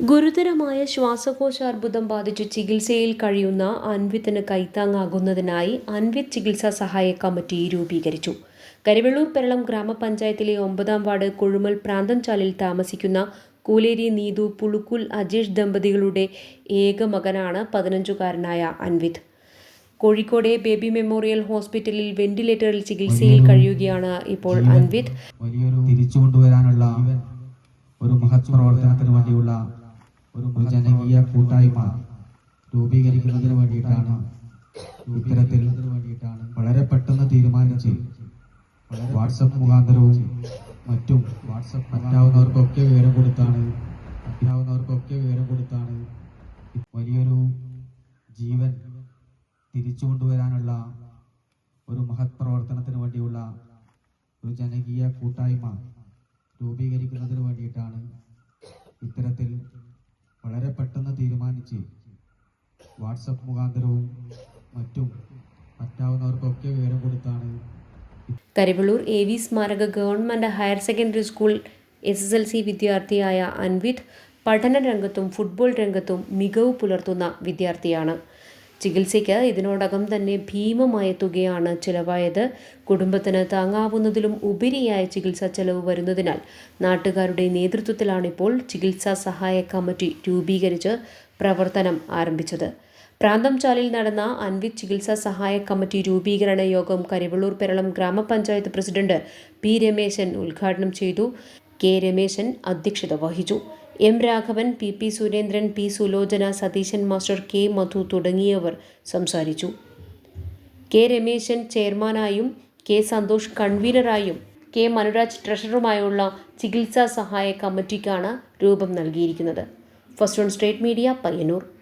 ഗുരുതരമായ ശ്വാസകോശാർബുദം ബാധിച്ച് ചികിത്സയിൽ കഴിയുന്ന അൻവിത്തിന് കൈത്താങ്ങാകുന്നതിനായി അൻവിത് ചികിത്സാ സഹായ കമ്മിറ്റി രൂപീകരിച്ചു. കരിവെള്ളൂർ പെരളം ഗ്രാമപഞ്ചായത്തിലെ 9-ാം വാർഡ് കൊഴുമൽ പ്രാന്തൻചാലിൽ താമസിക്കുന്ന കൂലേരി നീതു പുളുക്കുൽ അജേഷ് ദമ്പതികളുടെ ഏക മകനാണ് 15-കാരനായ അൻവിത്. കോഴിക്കോട് ബേബി മെമ്മോറിയൽ ഹോസ്പിറ്റലിൽ വെന്റിലേറ്ററിൽ ചികിത്സയിൽ കഴിയുകയാണ് ഇപ്പോൾ അൻവിത്. തിരിച്ചുകൊണ്ടുവരാനുള്ള ഒരു മഹത് പ്രവർത്തനത്തിന് വേണ്ടിയുള്ള ഒരു ജനകീയ കൂട്ടായ്മ രൂപീകരിക്കുന്നതിന് വേണ്ടിയിട്ടാണ് ഇത്തരത്തിൽ വളരെ പെട്ടെന്ന് തീരുമാനിച്ച് വാട്സപ്പ് മുഖാന്തരവും മറ്റും പറ്റാവുന്നവർക്കൊക്കെ വിവരം കൊടുത്താണ് വലിയൊരു ജീവൻ തിരിച്ചു കൊണ്ടുവരാനുള്ള ഒരു മഹത് പ്രവർത്തനത്തിന് വേണ്ടിയുള്ള ഒരു ജനകീയ കൂട്ടായ്മ രൂപീകരിക്കുന്നതിന് വേണ്ടിയിട്ടാണ് ഇത്തരത്തിൽ വളരെ പെട്ടെന്ന് തീരുമാനിച്ച് വാട്സപ്പ് മുഖാന്തരവും മറ്റും പറ്റാവുന്നവർക്കൊക്കെ വിവരം കൊടുത്താണ്. കരിവെള്ളൂർ AV സ്മാരക government higher secondary school SSLC വിദ്യാർത്ഥിയായ അൻവിത് പഠന രംഗത്തും ഫുട്ബോൾ രംഗത്തും മികവ് പുലർത്തുന്ന വിദ്യാർത്ഥിയാണ്. ചികിത്സയ്ക്ക് ഇതിനോടകം തന്നെ ഭീമമായ തുകയാണ് ചിലവായത്. കുടുംബത്തിന് താങ്ങാവുന്നതിലും ഉപരിയായ ചികിത്സാ ചെലവ് വരുന്നതിനാൽ നാട്ടുകാരുടെ നേതൃത്വത്തിലാണിപ്പോൾ ചികിത്സാ സഹായ കമ്മിറ്റി രൂപീകരിച്ച് പ്രവർത്തനം ആരംഭിച്ചത്. പ്രാന്തംചാലിൽ നടന്ന അൻവിത് ചികിത്സാ സഹായ കമ്മിറ്റി രൂപീകരണ യോഗം കരിവെള്ളൂർ പെരളം ഗ്രാമപഞ്ചായത്ത് പ്രസിഡന്റ് P. രമേശൻ ഉദ്ഘാടനം ചെയ്തു. K. രമേശൻ അധ്യക്ഷത വഹിച്ചു. M. Raghavan, P. Surendran, P. Sulochana, Satheesan master, K. മധു തുടങ്ങിയവർ സംസാരിച്ചു. K. Rameshan ചെയർമാനായും K. Santhosh കൺവീനറായും K. Manuraj ട്രഷററുമായുള്ള ചികിത്സാ സഹായ കമ്മിറ്റിക്കാണ് രൂപം നൽകിയിരിക്കുന്നത്. First on state media, Payyanur.